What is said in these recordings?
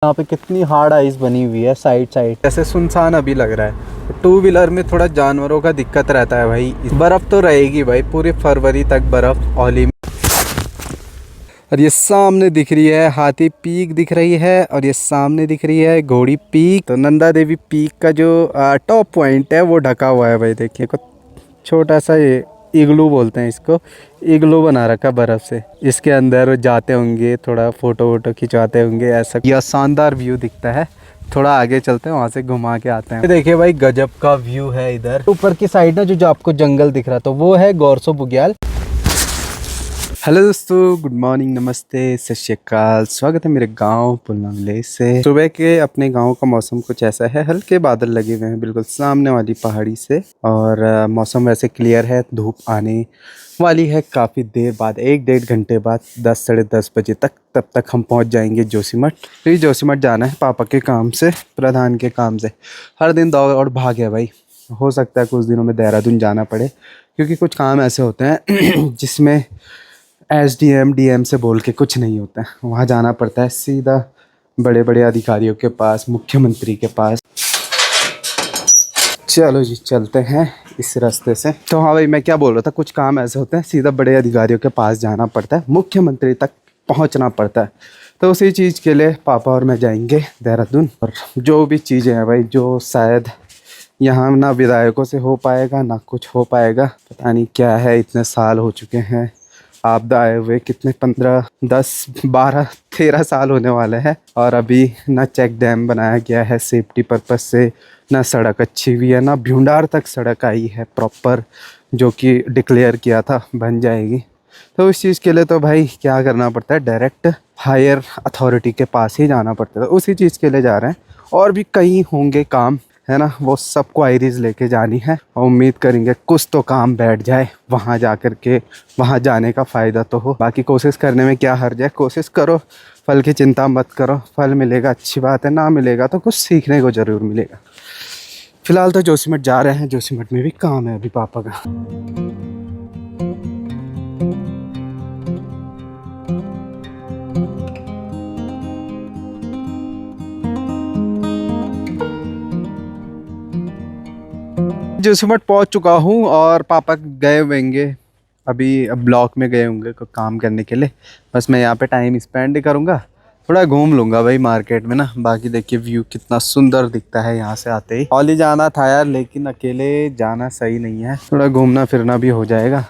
यहाँ पे कितनी हार्ड आइस बनी हुई है साइड साइड, ऐसे सुनसान अभी लग रहा है। टू व्हीलर में थोड़ा जानवरों का दिक्कत रहता है भाई। बर्फ़ तो रहेगी भाई पूरे फरवरी तक बर्फ़ औली में। और ये सामने दिख रही है हाथी पीक दिख रही है, और ये सामने दिख रही है घोड़ी पीक। तो नंदा देवी पीक का जो टॉप पॉइंट है वो ढका हुआ है भाई। देखिए को छोटा सा ये इग्लू बोलते हैं इसको, इग्लू बना रखा बर्फ़ से। इसके अंदर जाते होंगे, थोड़ा फ़ोटो वोटो खिंचवाते होंगे। ऐसा यह शानदार व्यू दिखता है। थोड़ा आगे चलते हैं, वहाँ से घुमा के आते हैं। देखिए भाई गजब का व्यू है इधर ऊपर की साइड ना, जो आपको जंगल दिख रहा था वो है गौरसो बुग्याल। हेलो दोस्तों, गुड मॉर्निंग, नमस्ते, सत श्री अकाल। स्वागत है मेरे गांव पुलमंगले से। सुबह के अपने गांव का मौसम कुछ ऐसा है, हल्के बादल लगे हुए हैं बिल्कुल सामने वाली पहाड़ी से। और मौसम वैसे क्लियर है, धूप आने वाली है काफ़ी देर बाद, 1-1.5 घंटे बाद, 10 साढ़े 10 बजे तक। तब तक हम पहुंच जाएंगे जोशीमठ। फिर जोशीमठ जाना है पापा के काम से, प्रधान के काम से। हर दिन दौड़ भाग है भाई। हो सकता है कुछ दिनों में देहरादून जाना पड़े, क्योंकि कुछ काम ऐसे होते हैं जिसमें SDM DM से बोल के कुछ नहीं होता है। वहाँ जाना पड़ता है सीधा बड़े बड़े अधिकारियों के पास, मुख्यमंत्री के पास। चलो जी चलते हैं इस रास्ते से। तो हाँ भाई, मैं क्या बोल रहा था, कुछ काम ऐसे होते हैं सीधा बड़े अधिकारियों के पास जाना पड़ता है, मुख्यमंत्री तक पहुँचना पड़ता है। तो उसी चीज़ के लिए पापा और मैं जाएंगे देहरादून। और जो भी चीज़ें हैं भाई, जो शायद यहाँ ना विधायकों से हो पाएगा ना कुछ हो पाएगा, पता नहीं क्या है। इतने साल हो चुके हैं आपदा आए हुए, कितने 15 10 12 13 साल होने वाले हैं, और अभी ना चेक डैम बनाया गया है सेफ्टी पर्पस से, ना सड़क अच्छी हुई है, ना भ्यूंडार तक सड़क आई है प्रॉपर, जो कि डिक्लेयर किया था बन जाएगी। तो इस चीज़ के लिए तो भाई क्या करना पड़ता है, डायरेक्ट हायर अथॉरिटी के पास ही जाना पड़ता है। तो उसी चीज़ के लिए जा रहे हैं। और भी कई होंगे काम, है ना, वो सब क्वायरीज़ लेके जानी है। और उम्मीद करेंगे कुछ तो काम बैठ जाए वहाँ जा कर के, वहाँ जाने का फ़ायदा तो हो। बाकी कोशिश करने में क्या हर्ज है, कोशिश करो, फल की चिंता मत करो। फल मिलेगा अच्छी बात है, ना मिलेगा तो कुछ सीखने को ज़रूर मिलेगा। फ़िलहाल तो जोशीमठ जा रहे हैं, जोशीमठ में भी काम है अभी पापा का। जोशीमठ पहुंच चुका हूं, और पापा गए होंगे अभी, अब ब्लॉक में गए होंगे काम करने के लिए। बस मैं यहाँ पे टाइम स्पेंड करूँगा, थोड़ा घूम लूँगा भाई मार्केट में ना। बाकी देखिए व्यू कितना सुंदर दिखता है यहाँ से आते ही। औली जाना था यार, लेकिन अकेले जाना सही नहीं है, थोड़ा घूमना फिरना भी हो जाएगा।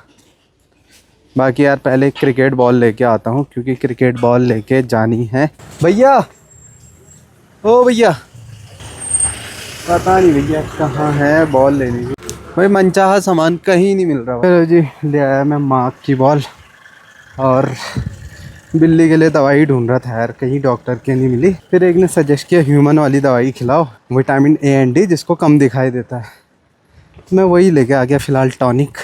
बाकी यार पहले क्रिकेट बॉल लेके आता हूँ, क्योंकि क्रिकेट बॉल लेके जानी है। भैया, ओ भैया, पता नहीं भैया कहाँ है बॉल लेने की। भाई मनचाहा सामान कहीं नहीं मिल रहा। चलो जी, ले आया मैं मार्क की बॉल, और बिल्ली के लिए दवाई ढूंढ रहा था यार, कहीं डॉक्टर की नहीं मिली। फिर एक ने सजेस्ट किया ह्यूमन वाली दवाई खिलाओ, विटामिन A एंड D, जिसको कम दिखाई देता है। मैं वही लेके आ गया फ़िलहाल, टॉनिक।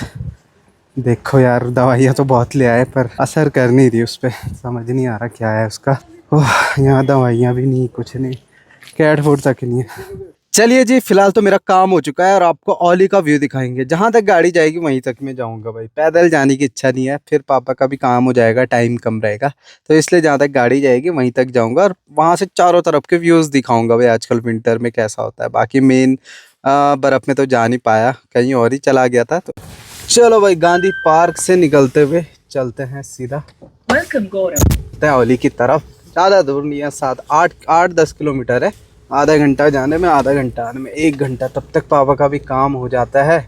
देखो यार दवाइयाँ तो बहुत ले आए, पर असर कर नहीं रही उस पर, समझ नहीं आ रहा क्या है उसका। ओह, यहाँ दवाइयाँ भी नहीं, कुछ नहीं, कैट फूड तक नहीं है। चलिए जी, फिलहाल तो मेरा काम हो चुका है, और आपको औली का व्यू दिखाएंगे। जहाँ तक गाड़ी जाएगी वहीं तक मैं जाऊँगा भाई, पैदल जाने की इच्छा नहीं है। फिर पापा का भी काम हो जाएगा, टाइम कम रहेगा, तो इसलिए जहाँ तक गाड़ी जाएगी वहीं तक जाऊँगा, और वहाँ से चारों तरफ के व्यूज़ दिखाऊँगा भाई आजकल विंटर में कैसा होता है। बाकी मेन बर्फ़ में तो जा नहीं पाया, कहीं और ही चला गया था। तो चलो भाई, गांधी पार्क से निकलते हुए चलते हैं सीधा औली की तरफ। ज़्यादा दूर नहीं है, 7-8-10 किलोमीटर है। आधा घंटा जाने में, आधा घंटा आने में, 1 घंटा। तब तक पापा का भी काम हो जाता है।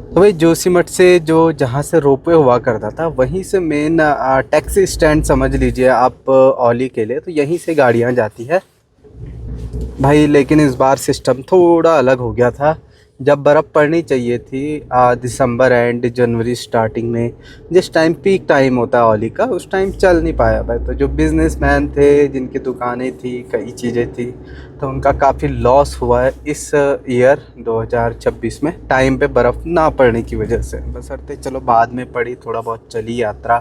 तो भाई जोशीमठ से जो जहाँ से रोपवे हुआ करता था, वहीं से मेन टैक्सी स्टैंड समझ लीजिए आप औली के लिए, तो यहीं से गाड़ियाँ जाती है भाई। लेकिन इस बार सिस्टम थोड़ा अलग हो गया था। जब बर्फ़ पड़नी चाहिए थी दिसंबर एंड जनवरी स्टार्टिंग में, जिस टाइम पीक टाइम होता है औली का, उस टाइम चल नहीं पाया भाई। तो जो बिजनेसमैन थे, जिनकी दुकानें थी, कई चीज़ें थी, तो उनका काफ़ी लॉस हुआ है इस ईयर 2026 में, टाइम पे बर्फ़ ना पड़ने की वजह से। बशर्ते चलो बाद में पड़ी, थोड़ा बहुत चली यात्रा,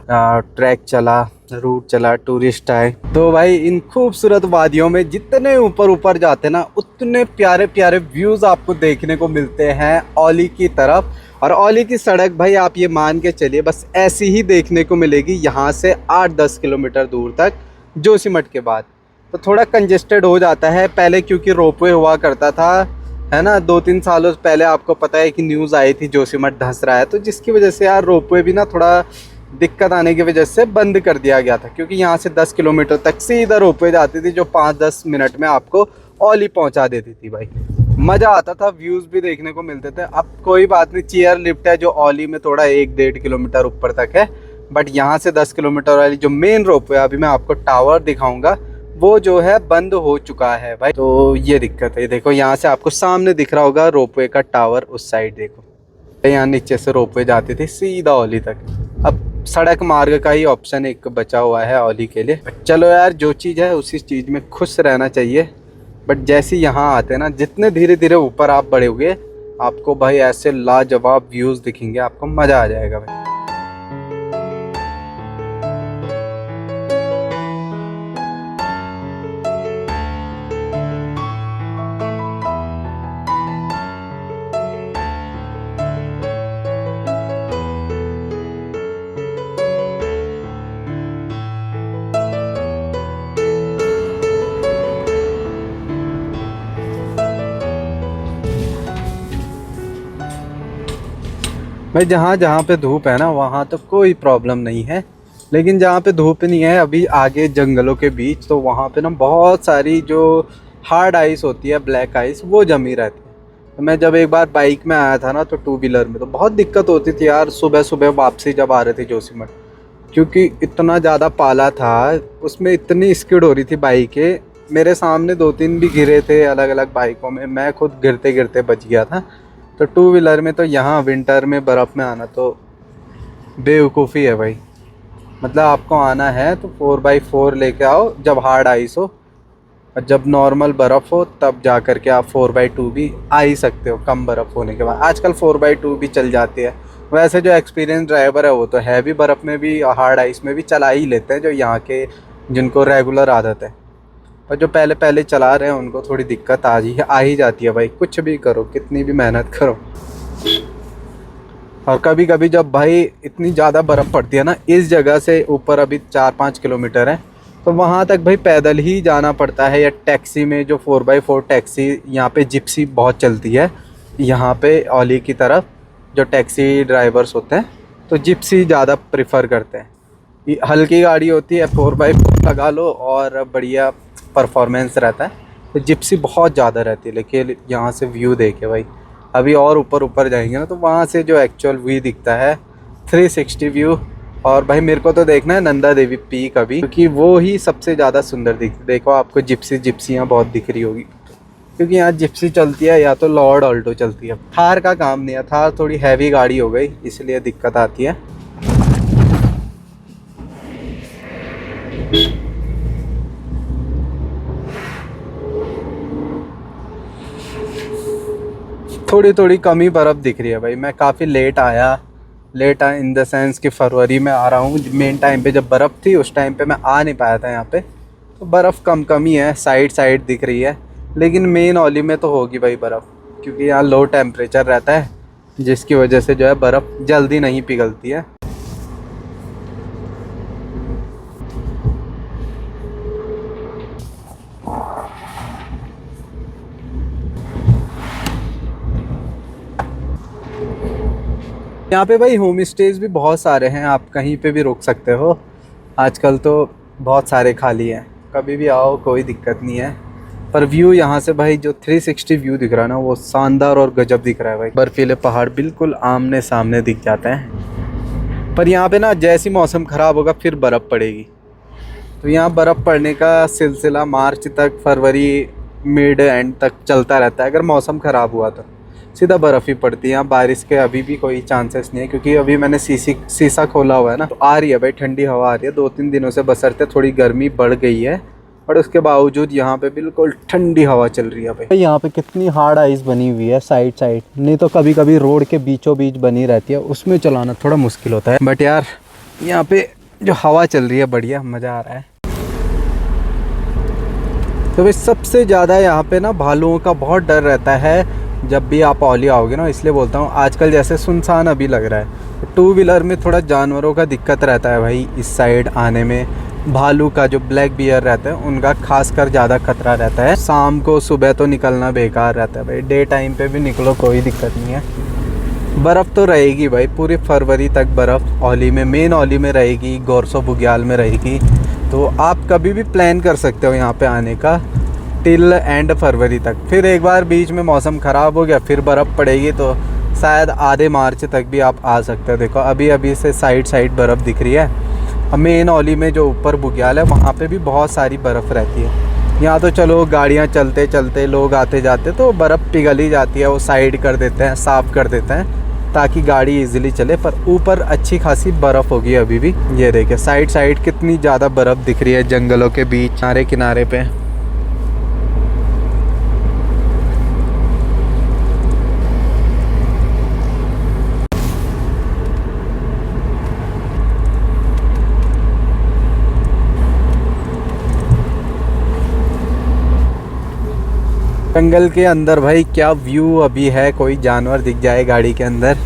ट्रैक चला, रूट चला, टूरिस्ट आए। तो भाई इन खूबसूरत वादियों में जितने ऊपर ऊपर जाते ना, उतने प्यारे प्यारे व्यूज़ आपको देखने को मिलते हैं औली की तरफ। और औली की सड़क भाई आप ये मान के चलिए बस ऐसी ही देखने को मिलेगी यहाँ से 8-10 किलोमीटर दूर तक, जोशीमठ के बाद। तो थोड़ा कंजेस्टेड हो जाता है पहले, क्योंकि रोपवे हुआ करता था, है ना। 2-3 सालों पहले आपको पता है कि न्यूज़ आई थी जोशीमठ धंस रहा है, तो जिसकी वजह से यार रोपवे भी ना थोड़ा दिक्कत आने की वजह से बंद कर दिया गया था। क्योंकि यहाँ से 10 किलोमीटर तक सीधा रोपवे जाती थी, जो 5-10 मिनट में आपको औली पहुँचा देती थी भाई। मज़ा आता था, व्यूज़ भी देखने को मिलते थे। अब कोई बात नहीं, चेयर लिफ्ट है जो औली में थोड़ा 1-1.5 किलोमीटर ऊपर तक है, बट यहाँ से 10 किलोमीटर वाली जो मेन रोपवे, अभी मैं आपको टावर दिखाऊंगा, वो जो है बंद हो चुका है भाई। तो ये दिक्कत है। देखो यहाँ से आपको सामने दिख रहा होगा रोपवे का टावर, उस साइड देखो। यहाँ नीचे से रोपवे जाती थी सीधा औली तक। अब सड़क मार्ग का ही ऑप्शन एक बचा हुआ है औली के लिए। चलो यार, जो चीज़ है उसी चीज़ में खुश रहना चाहिए। बट जैसे यहाँ आते हैं ना, जितने धीरे धीरे ऊपर आप बढ़ोगे, आपको भाई ऐसे लाजवाब व्यूज़ दिखेंगे, आपको मज़ा आ जाएगा भाई। भाई जहाँ जहाँ पे धूप है ना, वहाँ तो कोई प्रॉब्लम नहीं है। लेकिन जहाँ पे धूप नहीं है, अभी आगे जंगलों के बीच, तो वहाँ पे ना बहुत सारी जो हार्ड आइस होती है, ब्लैक आइस, वो जमी रहती है। तो मैं जब एक बार बाइक में आया था ना, तो 2 व्हीलर में, तो बहुत दिक्कत होती थी यार सुबह सुबह वापसी जब आ रहे थे जोशीमठ। क्योंकि इतना ज़्यादा पाला था, उसमें इतनी स्किड हो रही थी बाइकें। मेरे सामने 2-3 भी गिरे थे अलग अलग बाइकों में, मैं खुद गिरते गिरते बच गया था। तो 2 व्हीलर में तो यहाँ विंटर में बर्फ़ में आना तो बेवकूफ़ी है भाई। मतलब आपको आना है तो 4x4 लेके आओ जब हार्ड आइस हो, और जब नॉर्मल बर्फ़ हो तब जा कर के आप 4x2 भी आ ही सकते हो, कम बर्फ़ होने के बाद। आजकल 4x2 भी चल जाती है। वैसे जो एक्सपीरियंस ड्राइवर है वो तो हैवी बर्फ़ में भी और हार्ड आइस में भी चला ही लेते हैं, जो यहाँ के जिनको रेगुलर आदत है। और जो पहले पहले चला रहे हैं उनको थोड़ी दिक्कत आ ही जाती है भाई, कुछ भी करो, कितनी भी मेहनत करो। और कभी कभी जब भाई इतनी ज़्यादा बर्फ़ पड़ती है ना, इस जगह से ऊपर अभी 4-5 किलोमीटर है, तो वहाँ तक भाई पैदल ही जाना पड़ता है, या टैक्सी में, जो 4x4 टैक्सी, यहाँ पे जिप्सी बहुत चलती है यहाँ पे औली की तरफ। जो टैक्सी ड्राइवर्स होते हैं तो जिप्सी ज़्यादा प्रेफर करते हैं। ये हल्की गाड़ी होती है, 4x4 लगा लो और बढ़िया परफॉर्मेंस रहता है। तो जिप्सी बहुत ज़्यादा रहती है। लेकिन यहाँ से व्यू देखे भाई, अभी और ऊपर ऊपर जाएंगे ना, तो वहाँ से जो एक्चुअल व्यू दिखता है 360 व्यू। और भाई मेरे को तो देखना है नंदा देवी पीक अभी, क्योंकि वो ही सबसे ज़्यादा सुंदर दिखती। देखो आपको जिप्सियाँ बहुत दिख रही होगी, क्योंकि यहाँ जिप्सी चलती है या तो लॉर्ड ऑल्टो चलती है। थार का काम नहीं है, थार थोड़ी हैवी गाड़ी हो गई, इसलिए दिक्कत आती है। थोड़ी थोड़ी कमी बर्फ़ दिख रही है भाई। मैं काफ़ी लेट आया इन द सेंस कि फरवरी में आ रहा हूँ। मेन टाइम पे जब बर्फ़ थी उस टाइम पे मैं आ नहीं पाया था यहाँ पे, तो बर्फ़ कम ही है, साइड दिख रही है। लेकिन मेन औली में तो होगी भाई बर्फ़, क्योंकि यहाँ लो टेम्परेचर रहता है, जिसकी वजह से जो है बर्फ़ जल्दी नहीं पिघलती है। यहाँ पे भाई होम स्टेज भी बहुत सारे हैं, आप कहीं पे भी रुक सकते हो। आजकल तो बहुत सारे खाली हैं, कभी भी आओ, कोई दिक्कत नहीं है। पर व्यू यहाँ से भाई जो 360 व्यू दिख रहा है ना, वो शानदार और गजब दिख रहा है भाई। बर्फीले पहाड़ बिल्कुल आमने सामने दिख जाते हैं। पर यहाँ पे ना जैसी मौसम ख़राब होगा फिर बर्फ़ पड़ेगी। तो यहाँ बर्फ़ पड़ने का सिलसिला मार्च तक, फरवरी मिड एंड तक चलता रहता है। अगर मौसम ख़राब हुआ तो सीधा बर्फ़ ही पड़ती है। यहाँ बारिश के अभी भी कोई चांसेस नहीं है, क्योंकि अभी मैंने शीशा खोला हुआ है ना, तो आ रही है भाई ठंडी हवा आ रही है 2-3 दिनों से। बशर्ते थोड़ी गर्मी बढ़ गई है, और उसके बावजूद यहाँ पे बिल्कुल ठंडी हवा चल रही है भाई। यहाँ पे कितनी हार्ड आइस बनी हुई है साइड साइड, नहीं तो कभी कभी रोड के बीचों बीच बनी रहती है, उसमें चलाना थोड़ा मुश्किल होता है। बट यार यहाँ पे जो हवा चल रही है बढ़िया मज़ा आ रहा है। तो भाई सबसे ज़्यादा यहाँ पे ना भालुओं का बहुत डर रहता है जब भी आप औली आओगे ना, इसलिए बोलता हूँ। आजकल जैसे सुनसान अभी लग रहा है, टू व्हीलर में थोड़ा जानवरों का दिक्कत रहता है भाई इस साइड आने में। भालू का जो ब्लैक बियर रहता है उनका खासकर ज़्यादा खतरा रहता है। शाम को सुबह तो निकलना बेकार रहता है भाई, डे टाइम पे भी निकलो कोई दिक्कत नहीं है। बर्फ़ तो रहेगी भाई, पूरी फरवरी तक बर्फ़ औली में, मेन औली में रहेगी, गोरसो बुग्याल में रहेगी। तो आप कभी भी प्लान कर सकते हो यहाँ पे आने का टिल एंड फरवरी तक। फिर एक बार बीच में मौसम ख़राब हो गया, फिर बर्फ़ पड़ेगी तो शायद आधे मार्च तक भी आप आ सकते हो। देखो अभी अभी से साइड साइड बर्फ़ दिख रही है। अब मेन औली में जो ऊपर बुग्याल है वहाँ पे भी बहुत सारी बर्फ़ रहती है। यहाँ तो चलो गाड़ियाँ चलते चलते लोग आते जाते तो बर्फ़ पिघल ही जाती है, वो साइड कर देते हैं, साफ़ कर देते हैं ताकि गाड़ी इजीली चले। पर ऊपर अच्छी खासी बर्फ़ होगी अभी भी। ये देखिए साइड साइड कितनी ज़्यादा बर्फ़ दिख रही है जंगलों के बीच किनारे किनारे पे। जंगल के अंदर भाई क्या व्यू अभी है, कोई जानवर दिख जाए गाड़ी के अंदर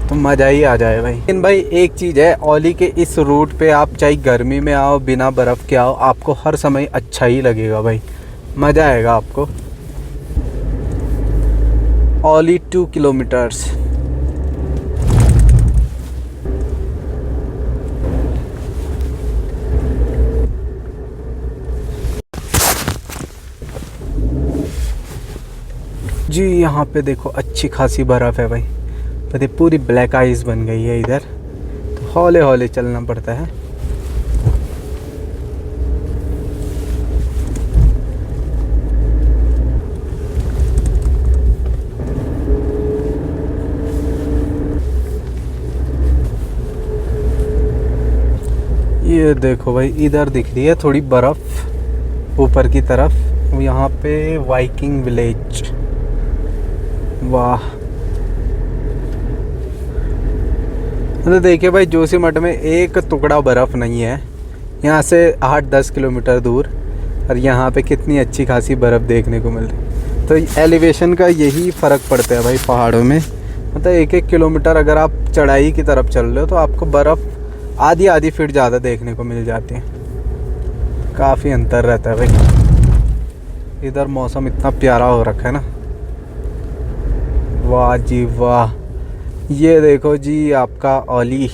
तो मज़ा ही आ जाए भाई। लेकिन भाई एक चीज़ है, औली के इस रूट पे आप चाहे गर्मी में आओ बिना बर्फ़ के आओ, आपको हर समय अच्छा ही लगेगा भाई, मज़ा आएगा आपको। औली 2 किलोमीटर्स। जी यहाँ पे देखो अच्छी खासी बर्फ़ है भाई, पता पूरी ब्लैक आइस बन गई है इधर, तो हौले हौले चलना पड़ता है। ये देखो भाई इधर दिख रही है थोड़ी बर्फ़ ऊपर की तरफ, यहाँ पे वाइकिंग विलेज। वाह मतलब देखिए भाई जोशीमठ में एक टुकड़ा बर्फ़ नहीं है, यहाँ से 8-10 किलोमीटर दूर, और यहाँ पे कितनी अच्छी खासी बर्फ़ देखने को मिल रही। तो एलिवेशन का यही फ़र्क पड़ता है भाई पहाड़ों में। मतलब 1-1 किलोमीटर अगर आप चढ़ाई की तरफ चल रहे हो तो आपको बर्फ़ आधी फीट ज़्यादा देखने को मिल जाती है। काफ़ी अंतर रहता है भाई। इधर मौसम इतना प्यारा हो रखा है ना, वाह जी वाह। ये देखो जी आपका औली,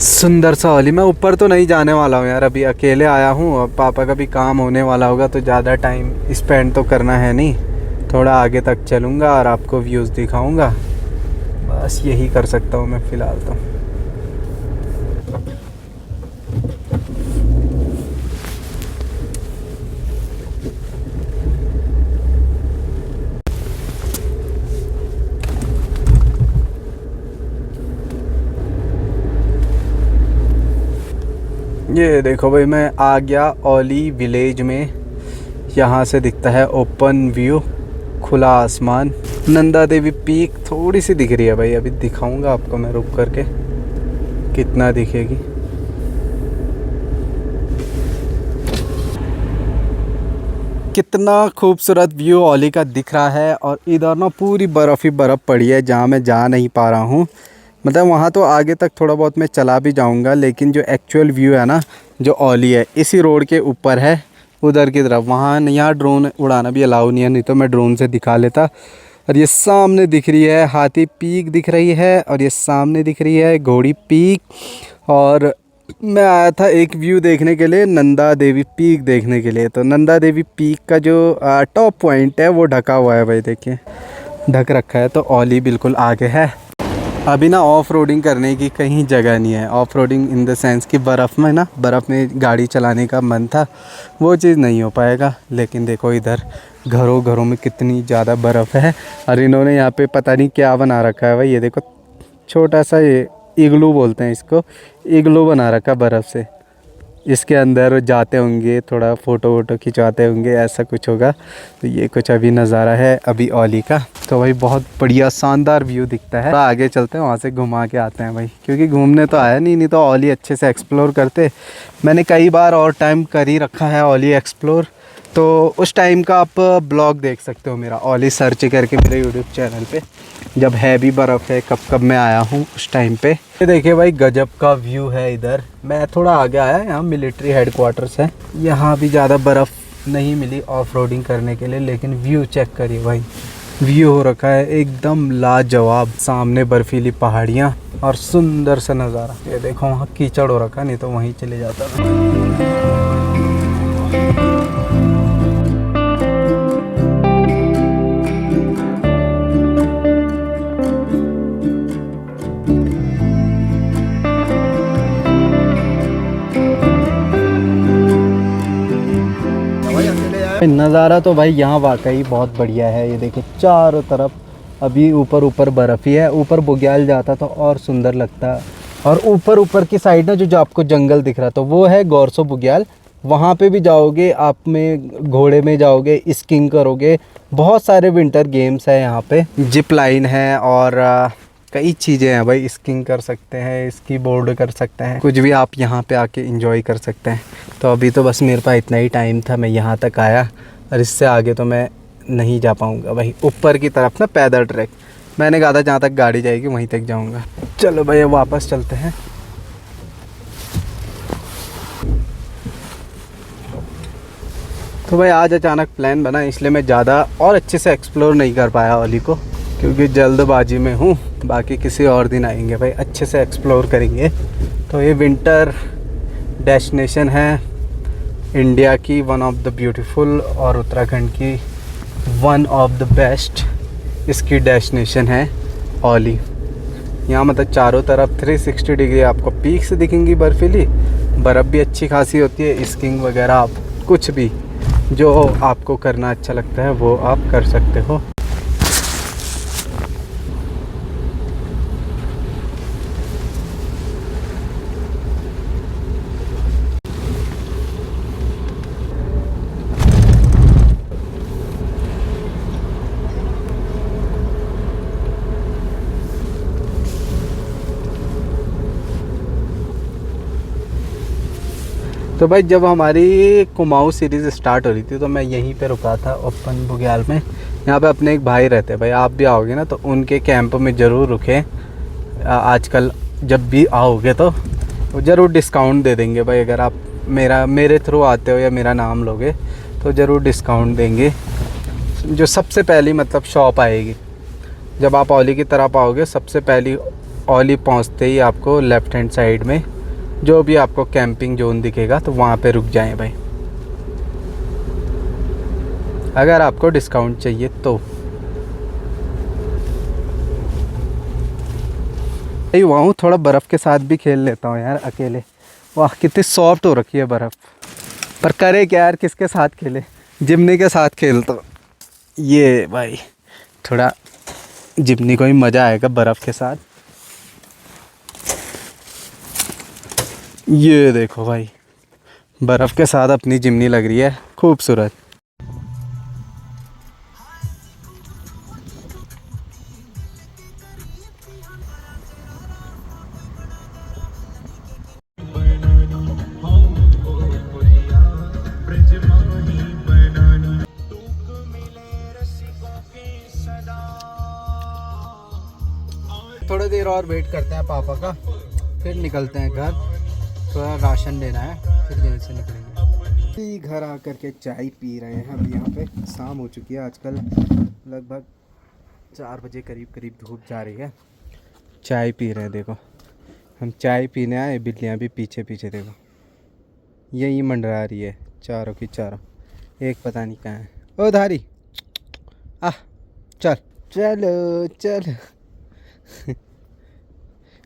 सुंदर सा औली। मैं ऊपर तो नहीं जाने वाला हूँ यार, अभी अकेले आया हूँ, अब पापा का भी काम होने वाला होगा तो ज़्यादा टाइम स्पेंड तो करना है नहीं, थोड़ा आगे तक चलूँगा और आपको व्यूज़ दिखाऊँगा, बस यही कर सकता हूँ मैं फ़िलहाल तो। ये देखो भाई मैं आ गया औली विलेज में। यहाँ से दिखता है ओपन व्यू, खुला आसमान, नंदा देवी पीक थोड़ी सी दिख रही है भाई, अभी दिखाऊंगा आपको मैं रुक करके कितना दिखेगी। कितना खूबसूरत व्यू औली का दिख रहा है। और इधर ना पूरी बर्फ़ ही बर्फ़ पड़ी है जहाँ मैं जा नहीं पा रहा हूँ। मतलब वहाँ तो आगे तक थोड़ा बहुत मैं चला भी जाऊँगा, लेकिन जो एक्चुअल व्यू है ना, जो औली है इसी रोड के ऊपर है उधर की तरफ, वहाँ यहाँ ड्रोन उड़ाना भी अलाउ नहीं है, नहीं तो मैं ड्रोन से दिखा लेता। और ये सामने दिख रही है हाथी पीक दिख रही है, और ये सामने दिख रही है घोड़ी पीक। और मैं आया था एक व्यू देखने के लिए, नंदा देवी पीक देखने के लिए। तो नंदा देवी पीक का जो टॉप पॉइंट है वो ढका हुआ है भाई, देखिए ढक रखा है। तो औली बिल्कुल आगे है। अभी ना ऑफ रोडिंग करने की कहीं जगह नहीं है, off roading in the sense कि बर्फ़ में ना, बर्फ़ में गाड़ी चलाने का मन था, वो चीज़ नहीं हो पाएगा। लेकिन देखो इधर घरों घरों में कितनी ज़्यादा बर्फ़ है, और इन्होंने यहाँ पे पता नहीं क्या बना रखा है भाई। ये देखो छोटा सा, ये इग्लू बोलते हैं इसको, इग्लू बना रखा बर्फ़ से। इसके अंदर जाते होंगे, थोड़ा फ़ोटो वोटो खिंचवाते होंगे, ऐसा कुछ होगा। तो ये कुछ अभी नज़ारा है अभी ओली का। तो भाई बहुत बढ़िया शानदार व्यू दिखता है। आगे चलते हैं, वहाँ से घुमा के आते हैं भाई, क्योंकि घूमने तो आया नहीं तो ओली अच्छे से एक्सप्लोर करते। मैंने कई बार और टाइम कर ही रखा है ओली एक्सप्लोर, तो उस टाइम का आप ब्लॉग देख सकते हो मेरा, ओली सर्च करके मेरे यूट्यूब चैनल पे, जब है भी बर्फ़ है, कब कब मैं आया हूँ उस टाइम पे। ये देखिए भाई गजब का व्यू है इधर। मैं थोड़ा आगे आया, यहाँ मिलिट्री हेडक्वार्टर्स है। यहाँ भी ज़्यादा बर्फ़ नहीं मिली ऑफ रोडिंग करने के लिए, लेकिन व्यू चेक करिए भाई, व्यू हो रखा है एकदम लाजवाब। सामने बर्फीली पहाड़ियाँ और सुंदर सा नज़ारा। ये देखो वहाँ कीचड़ हो रखा, नहीं तो वहीं चले जाता मैं। नज़ारा तो भाई यहाँ वाकई बहुत बढ़िया है। ये देखिए चारों तरफ अभी ऊपर ऊपर बर्फ़ ही है। ऊपर बुग्याल जाता तो और सुंदर लगता। और ऊपर ऊपर की साइड ना जो आपको जंगल दिख रहा तो वो है गौरसो बुग्याल। वहाँ पे भी जाओगे आप, में घोड़े में जाओगे, स्कीइंग करोगे, बहुत सारे विंटर गेम्स है यहाँ पे, जिप लाइन है और कई चीज़ें हैं भाई। स्कीइंग कर सकते हैं, स्की बोर्ड कर सकते हैं, कुछ भी आप यहाँ पे आके एंजॉय कर सकते हैं। तो अभी तो बस मेरे पास इतना ही टाइम था, मैं यहाँ तक आया और इससे आगे तो मैं नहीं जा पाऊँगा भाई। ऊपर की तरफ ना पैदल ट्रैक, मैंने कहा था जहाँ तक गाड़ी जाएगी वहीं तक जाऊँगा। चलो भाई अब वापस चलते हैं। तो भाई आज अचानक प्लान बना, इसलिए मैं ज़्यादा और अच्छे से एक्सप्लोर नहीं कर पाया ओली को, क्योंकि जल्दबाजी में हूँ। बाकी किसी और दिन आएंगे भाई, अच्छे से एक्सप्लोर करेंगे। तो ये विंटर डेस्टिनेशन है इंडिया की वन ऑफ द ब्यूटीफुल, और उत्तराखंड की वन ऑफ द बेस्ट इसकी डेस्टिनेशन है ओली। यहाँ मतलब चारों तरफ 360 डिग्री आपको पीक से दिखेंगी बर्फीली, बर्फ़ भी अच्छी खासी होती है। स्कीइंग वगैरह आप कुछ भी जो आपको करना अच्छा लगता है वो आप कर सकते हो। तो भाई जब हमारी कुमाऊँ सीरीज़ स्टार्ट हो रही थी तो मैं यहीं पे रुका था ओपन बुग्याल में। यहाँ पे अपने एक भाई रहते हैं भाई, आप भी आओगे ना तो उनके कैंप में ज़रूर रुकें। आजकल जब भी आओगे तो वो ज़रूर डिस्काउंट दे देंगे भाई। अगर आप मेरे थ्रू आते हो या मेरा नाम लोगे तो ज़रूर डिस्काउंट देंगे। जो सबसे पहली मतलब शॉप आएगी जब आप ओली की तरफ आओगे, सबसे पहली ओली पहुँचते ही आपको लेफ़्ट हैंड साइड में जो भी आपको कैंपिंग जोन दिखेगा तो वहाँ पे रुक जाएं भाई, अगर आपको डिस्काउंट चाहिए तो। भाई वहाँ थोड़ा बर्फ़ के साथ भी खेल लेता हूँ यार अकेले। वाह कितनी सॉफ्ट हो रखी है बर्फ़, पर करे क्या यार, किसके साथ खेले, जिम्नी के साथ खेलता हूँ। ये भाई थोड़ा जिम्नी को ही मज़ा आएगा बर्फ़ के साथ। ये देखो भाई बर्फ़ के साथ अपनी जिम्नी लग रही है खूबसूरत। थोड़ी देर और वेट करते हैं पापा का, फिर निकलते हैं घर, थोड़ा राशन लेना है, फिर यहीं से निकलेंगे। घर आकर के चाय पी रहे हैं। अभी यहाँ पे शाम हो चुकी है, आजकल लगभग 4 बजे करीब धूप जा रही है। चाय पी रहे हैं, देखो हम चाय पीने आए, बिल्लियाँ भी पीछे पीछे देखो यही मंडरा रही है चारों की चारों। एक पता नहीं कहाँ है, ओ धारी चल चलो चल।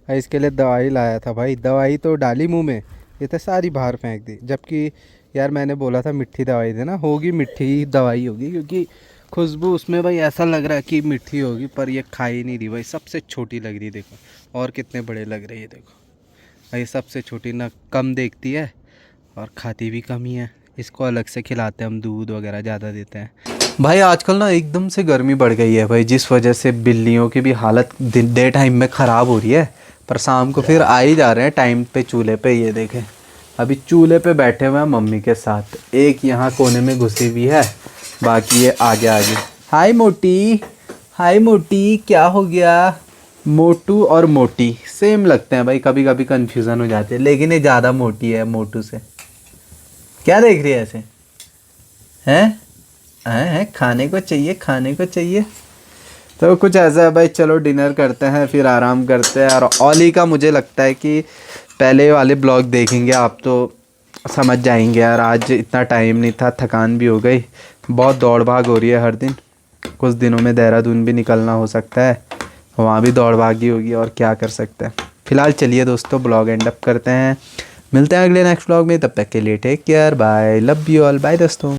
इसके लिए दवाई लाया था भाई, दवाई तो डाली मुंह में, ये तो सारी बाहर फेंक दी। जबकि यार मैंने बोला था मिट्टी दवाई देना, होगी मिट्टी दवाई होगी, क्योंकि खुशबू उसमें भाई ऐसा लग रहा है कि मिट्टी होगी, पर ये खा ही नहीं रही भाई। सबसे छोटी लग रही देखो, और कितने बड़े लग रहे हैं देखो भाई, सबसे छोटी ना कम देखती है और खाती भी कम ही है। इसको अलग से खिलाते हैं हम, दूध वगैरह ज़्यादा देते हैं। भाई आजकल ना एकदम से गर्मी बढ़ गई है भाई, जिस वजह से बिल्लियों की भी हालत डे टाइम में ख़राब हो रही है, पर शाम को फिर आ ही जा रहे हैं टाइम पे चूल्हे पे। ये देखें अभी चूल्हे पे बैठे हुए हैं मम्मी के साथ, एक यहाँ कोने में घुसी हुई है, बाकी ये आगे आगे। हाय मोटी, हाय मोटी, क्या हो गया? मोटू और मोटी सेम लगते हैं भाई, कभी कभी कंफ्यूजन हो जाते हैं, लेकिन ये ज़्यादा मोटी है मोटू से। क्या देख रही है ऐसे? हैं हैं खाने को चाहिए, खाने को चाहिए। तो कुछ ऐसा है भाई, चलो डिनर करते हैं फिर आराम करते हैं। और ओली का मुझे लगता है कि पहले वाले ब्लॉग देखेंगे आप तो समझ जाएंगे यार, आज इतना टाइम नहीं था, थकान भी हो गई, बहुत दौड़ भाग हो रही है हर दिन। कुछ दिनों में देहरादून भी निकलना हो सकता है, वहाँ भी दौड़ भागी होगी, और क्या कर सकते हैं। फिलहाल चलिए दोस्तों ब्लॉग एंड अप करते हैं, मिलते हैं अगले नेक्स्ट ब्लॉग में, तब तक के लिए take care, bye, love you all, bye दोस्तों।